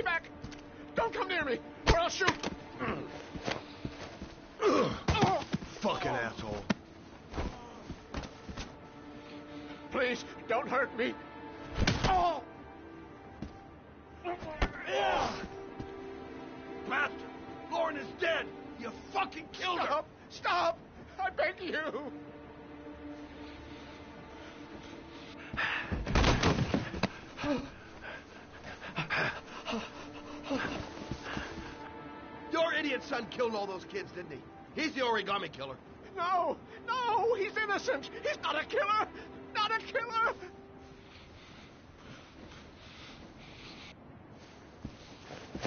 back! Don't come near me, or I'll shoot! Fucking asshole. Please, don't hurt me. Oh! Bastard! Lauren is dead! You fucking killed her! Stop! Stop! I beg you! Your idiot son killed all those kids, didn't he? He's the origami killer. No! No! He's innocent! He's not a killer! Not a killer!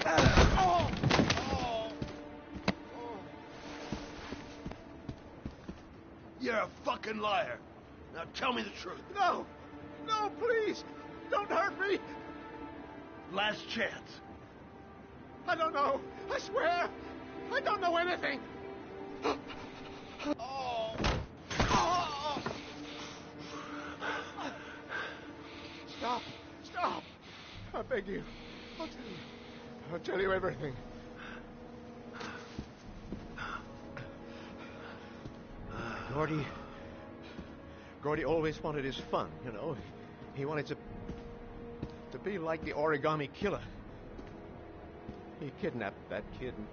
Oh! Oh! You're a fucking liar. Now tell me the truth. No! No, please! Don't hurt me! Last chance. I don't know. I swear. I don't know anything. Oh. Oh. Stop. Stop. I beg you. I'll tell you. I'll tell you everything. Gordy always wanted his fun, you know. He wanted to be like the origami killer. He kidnapped that kid and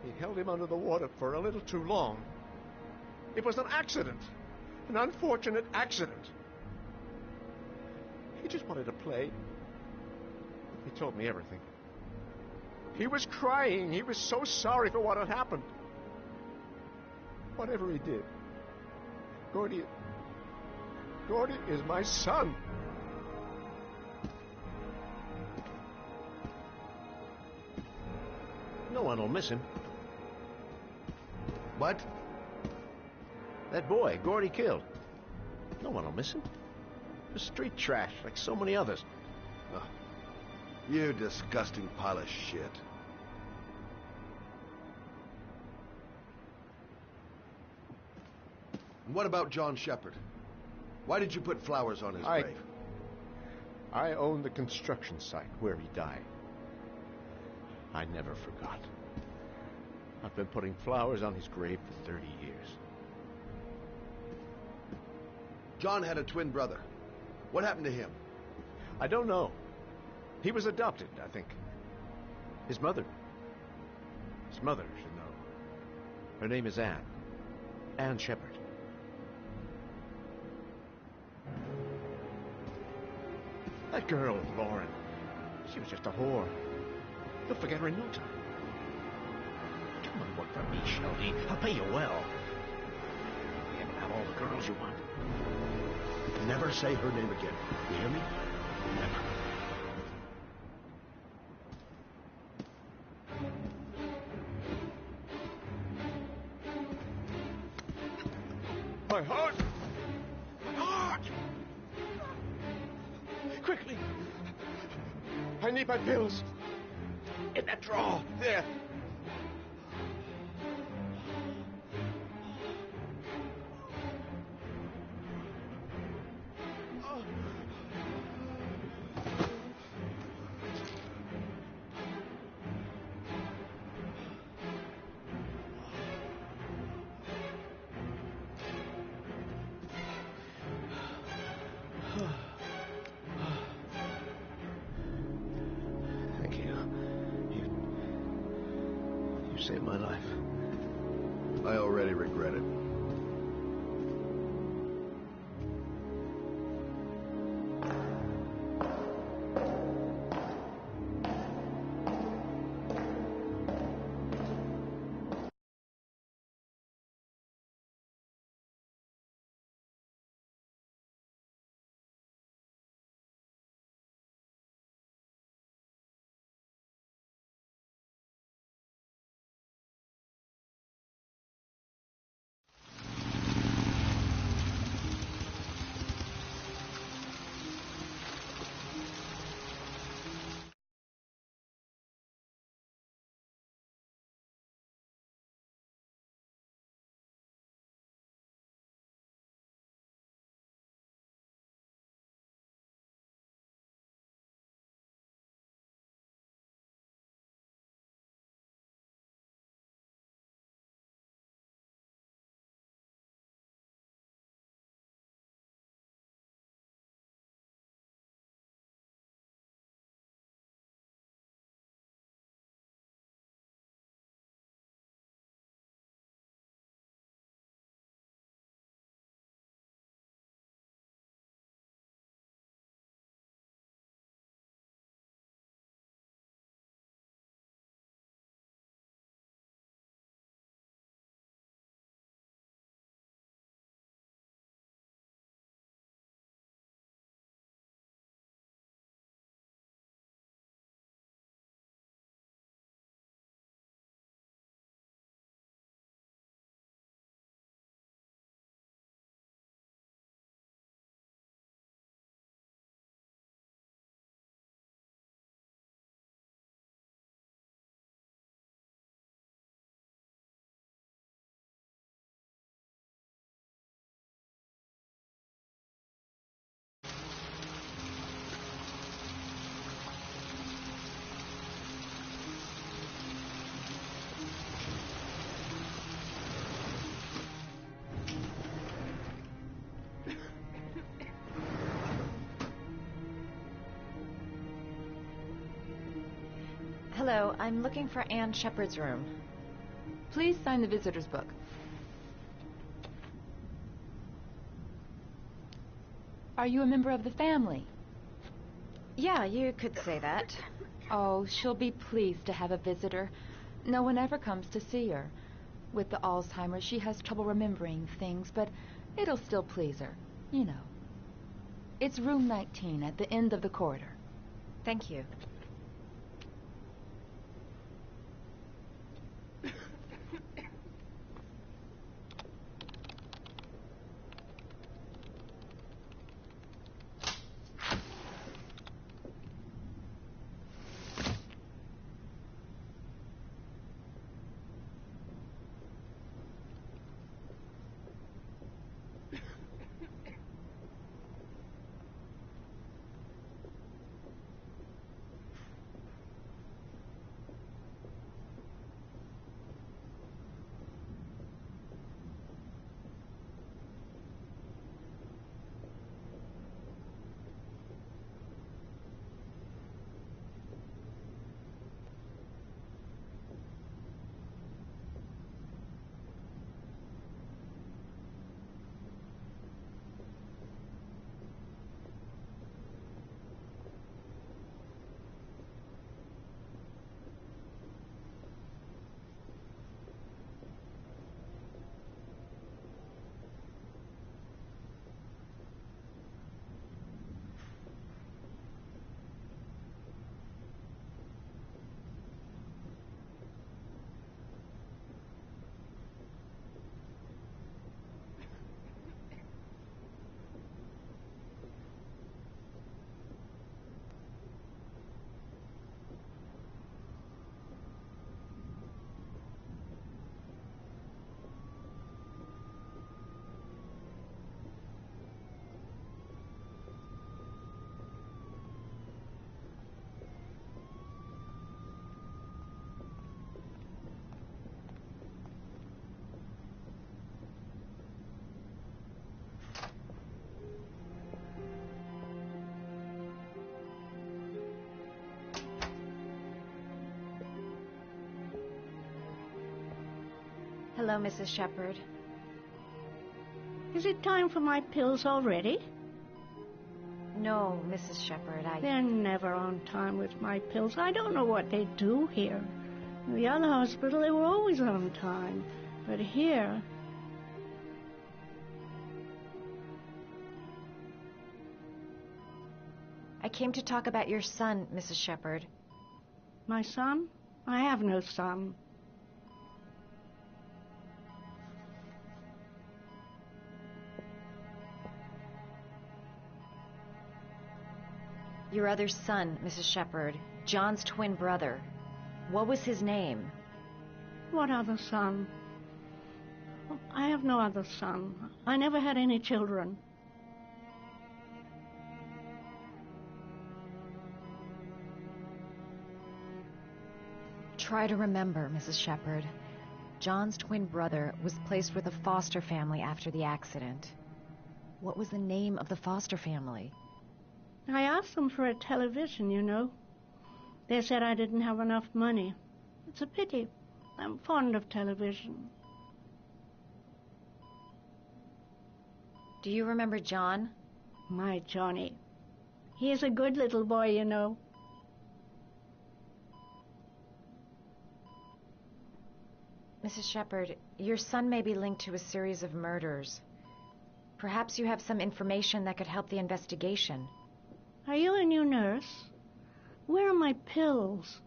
he held him under the water for a little too long. It was an accident. An unfortunate accident. He just wanted to play. He told me everything. He was crying. He was so sorry for what had happened. Whatever he did, Gordy is my son. No one will miss him. What? That boy, Gordy killed. No one will miss him. The street trash, like so many others. Oh, you disgusting pile of shit. And what about John Shepard? Why did you put flowers on his grave? I own the construction site where he died. I never forgot. I've been putting flowers on his grave for 30 years. John had a twin brother. What happened to him? I don't know. He was adopted, I think. His mother should know. Her name is Anne. Anne Shepard. That girl, Lauren, she was just a whore. You'll forget her in no time. Come on, work for me, Shelby. I'll pay you well. You can have all the girls you want. Never say her name again. You hear me? Never. My heart! My heart! Quickly! I need my pills. In that drawer. There. Thank you. You saved my life. I already regret it. Hello, I'm looking for Anne Shepard's room. Please sign the visitor's book. Are you a member of the family? Yeah, you could say that. Oh, she'll be pleased to have a visitor. No one ever comes to see her. With the Alzheimer's, she has trouble remembering things, but it'll still please her, you know. It's room 19 at the end of the corridor. Thank you. Hello, Mrs. Shepard. Is it time for my pills already? No, Mrs. Shepard, They're never on time with my pills. I don't know what they do here. In the other hospital, they were always on time. But here... I came to talk about your son, Mrs. Shepard. My son? I have no son. Your other son, Mrs. Shepard. John's twin brother. What was his name? What other son? I have no other son. I never had any children. Try to remember, Mrs. Shepard. John's twin brother was placed with a foster family after the accident. What was the name of the foster family? I asked them for a television, you know. They said I didn't have enough money. It's a pity. I'm fond of television. Do you remember John? My Johnny. He is a good little boy, you know. Mrs. Shepard, your son may be linked to a series of murders. Perhaps you have some information that could help the investigation. Are you a new nurse? Where are my pills?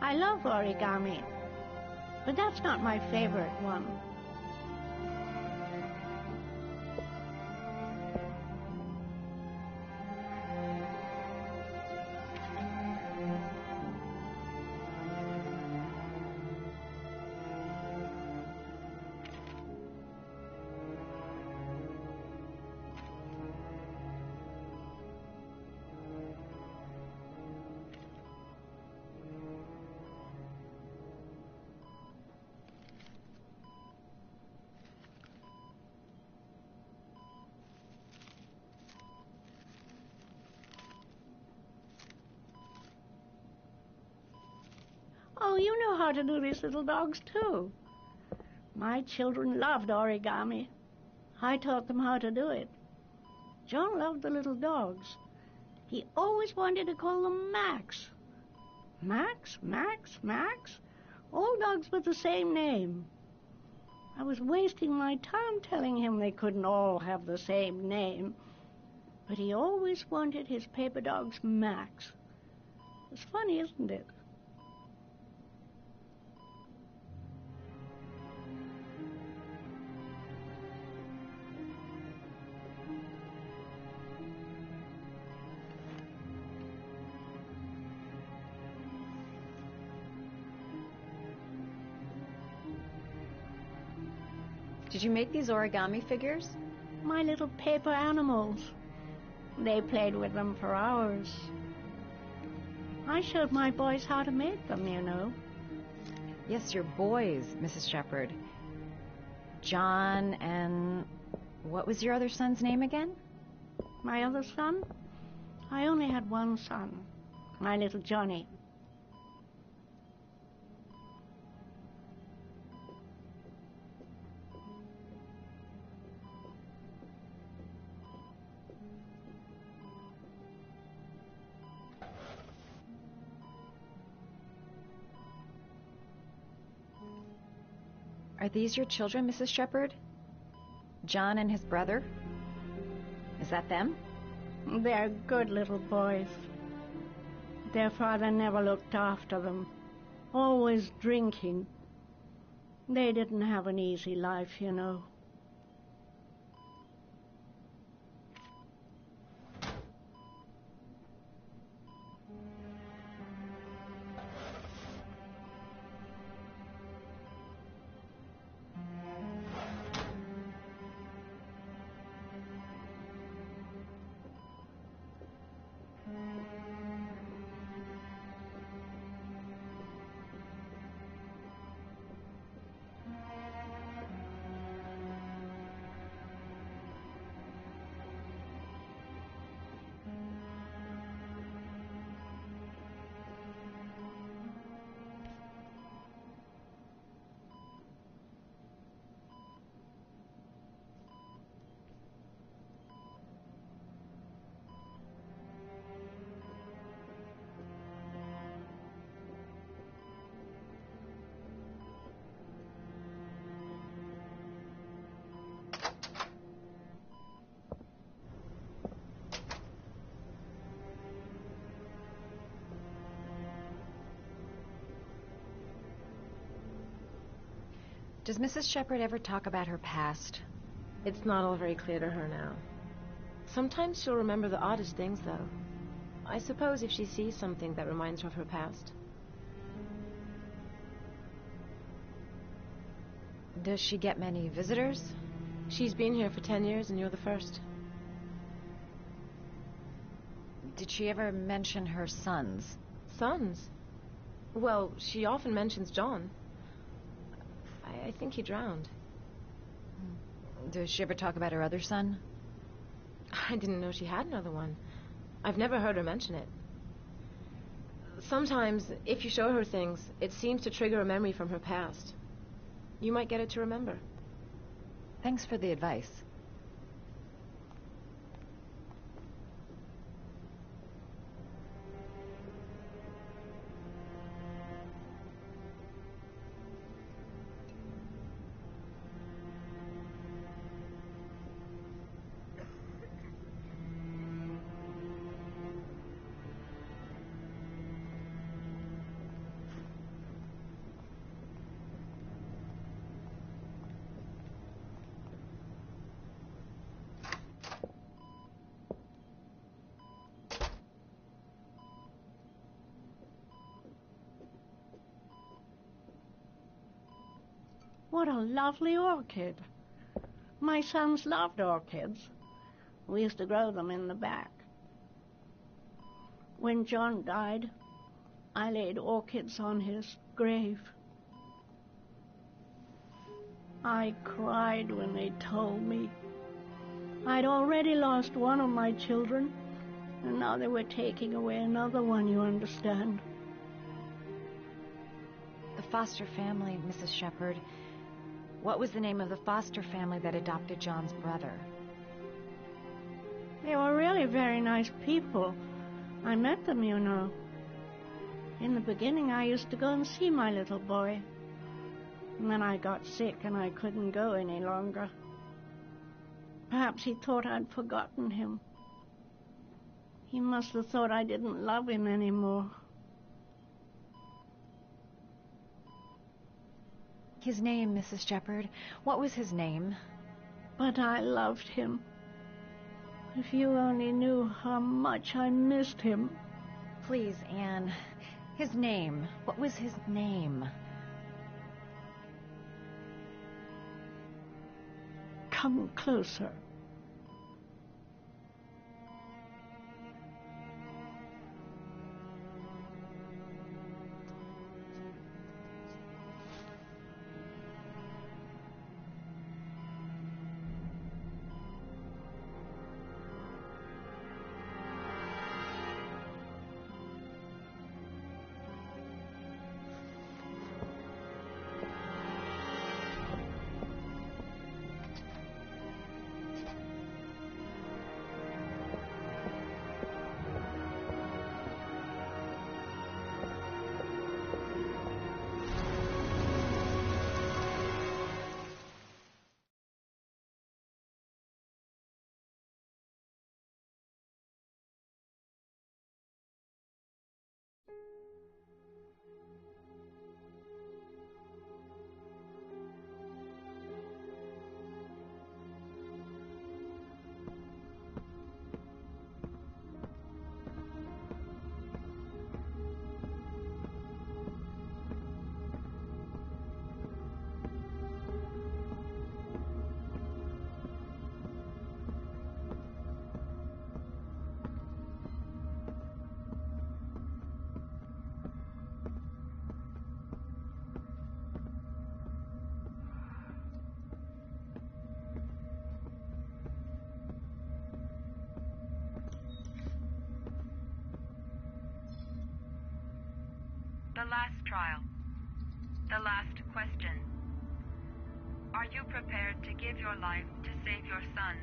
I love origami, but that's not my favorite one. Oh, you know how to do these little dogs, too. My children loved origami. I taught them how to do it. John loved the little dogs. He always wanted to call them Max. Max, Max, Max? All dogs with the same name. I was wasting my time telling him they couldn't all have the same name. But he always wanted his paper dogs Max. It's funny, isn't it? Did you make these origami figures? My little paper animals. They played with them for hours. I showed my boys how to make them, you know. Yes, your boys, Mrs. Shepherd. John and... what was your other son's name again? My other son? I only had one son, my little Johnny. Are these your children, Mrs. Shepherd? John and his brother? Is that them? They're good little boys. Their father never looked after them, always drinking. They didn't have an easy life, you know. Does Mrs. Shepherd ever talk about her past? It's not all very clear to her now. Sometimes she'll remember the oddest things, though. I suppose if she sees something that reminds her of her past. Does she get many visitors? She's been here for 10 years, and you're the first. Did she ever mention her sons? Sons? Well, she often mentions John. I think he drowned. Does she ever talk about her other son? I didn't know she had another one. I've never heard her mention it. Sometimes, if you show her things, it seems to trigger a memory from her past. You might get it to remember. Thanks for the advice. What a lovely orchid. My sons loved orchids. We used to grow them in the back. When John died, I laid orchids on his grave. I cried when they told me. I'd already lost one of my children, and now they were taking away another one, you understand. The foster family, Mrs. Shepherd. What was the name of the foster family that adopted John's brother? They were really very nice people. I met them, you know. In the beginning, I used to go and see my little boy. And then I got sick and I couldn't go any longer. Perhaps he thought I'd forgotten him. He must have thought I didn't love him anymore. His name, Mrs. Shepherd. What was his name? But I loved him. If you only knew how much I missed him. Please, Anne. His name. What was his name? Come closer. The last trial. The last question. Are you prepared to give your life to save your sons?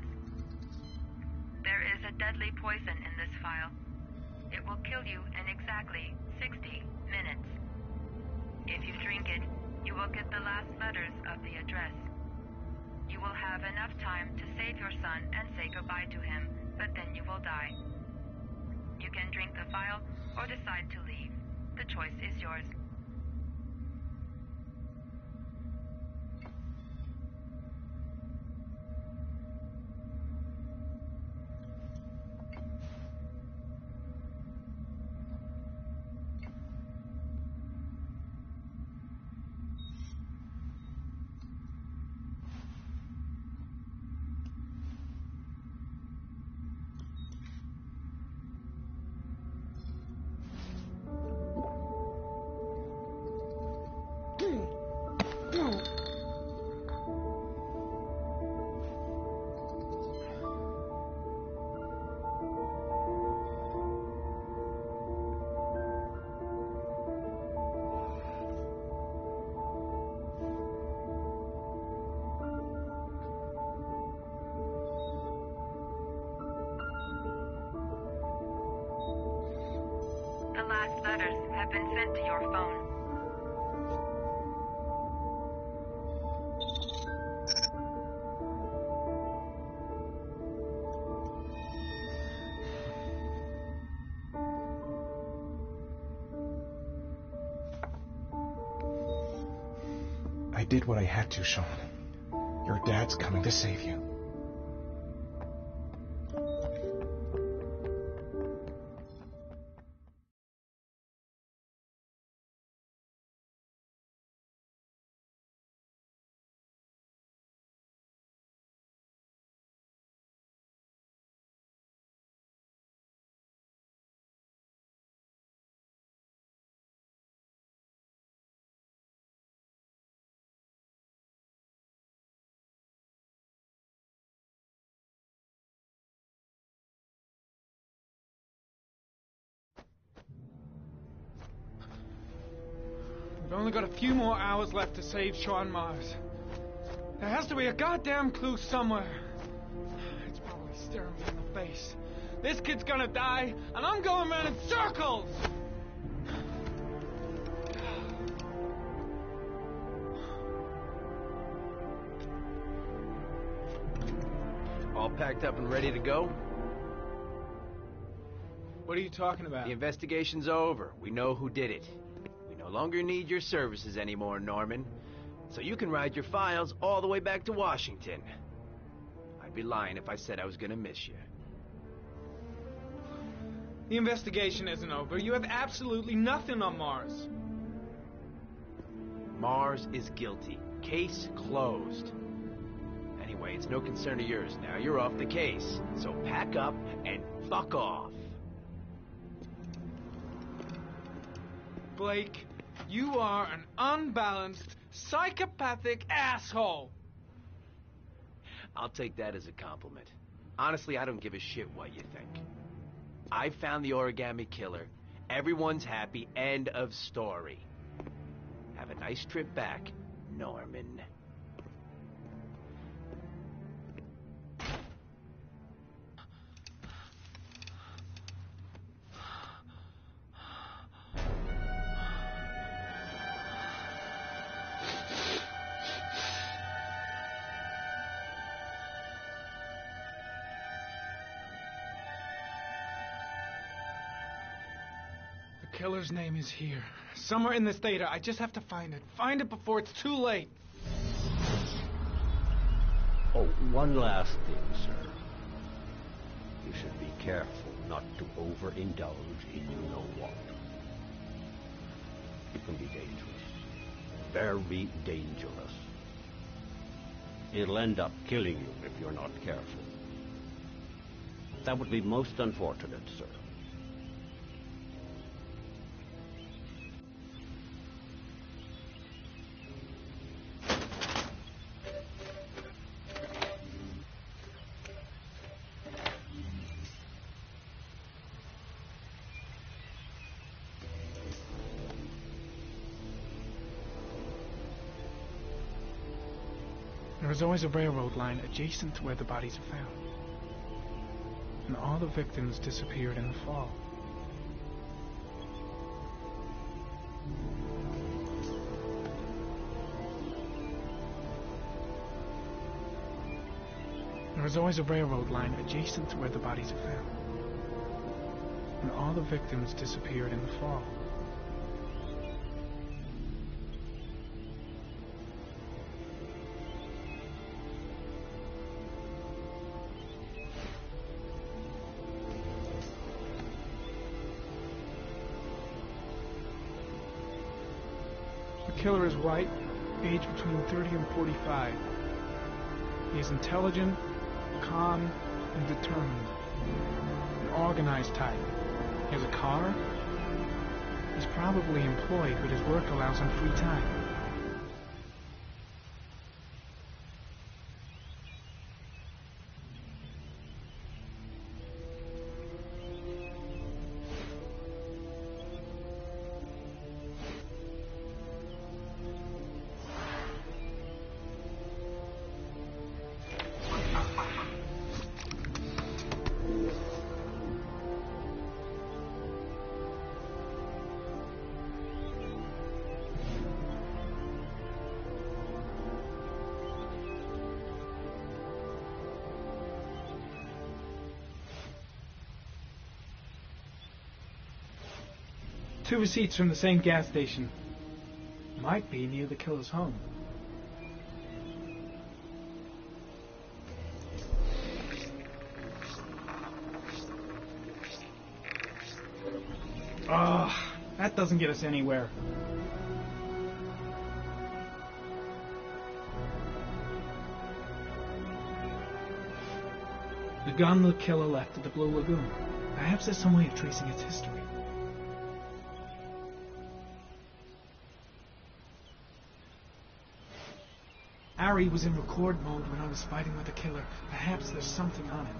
There is a deadly poison in this vial. It will kill you in exactly 60 minutes. If you drink it, you will get the last letters of the address. You will have enough time to save your son and say goodbye to him, but then you will die. You can drink the vial or decide to leave. The choice is yours. The last letters have been sent to your phone. I did what I had to, Sean. Your dad's coming to save you. only got a few more hours left to save Sean Mars. There has to be a goddamn clue somewhere. It's probably staring me in the face. This kid's gonna die, and I'm going around in circles! All packed up and ready to go? What are you talking about? The investigation's over. We know who did it. We no longer need your services anymore, Norman. So you can ride your files all the way back to Washington. I'd be lying if I said I was gonna miss you. The investigation isn't over. You have absolutely nothing on Mars. Mars is guilty. Case closed. Anyway, it's no concern of yours now. You're off the case. So pack up and fuck off. Blake, you are an unbalanced, psychopathic asshole. I'll take that as a compliment. Honestly, I don't give a shit what you think. I found the origami killer. Everyone's happy. End of story. Have a nice trip back, Norman. The killer's name is here. Somewhere in this data. I just have to find it. Find it before it's too late. Oh, one last thing, sir. You should be careful not to overindulge in you-know-what. It can be dangerous. Very dangerous. It'll end up killing you if you're not careful. That would be most unfortunate, sir. There is always a railroad line adjacent to where the bodies are found. And all the victims disappeared in the fall. There is always a railroad line adjacent to where the bodies are found. And all the victims disappeared in the fall. The killer is white, aged between 30 and 45. He is intelligent, calm, and determined. An organized type. He has a car. He's probably employed, but his work allows him free time. Two receipts from the same gas station. Might be near the killer's home. Ah, that doesn't get us anywhere. The gun the killer left at the Blue Lagoon. Perhaps there's some way of tracing its history. Ari was in record mode when I was fighting with the killer. Perhaps there's something on it.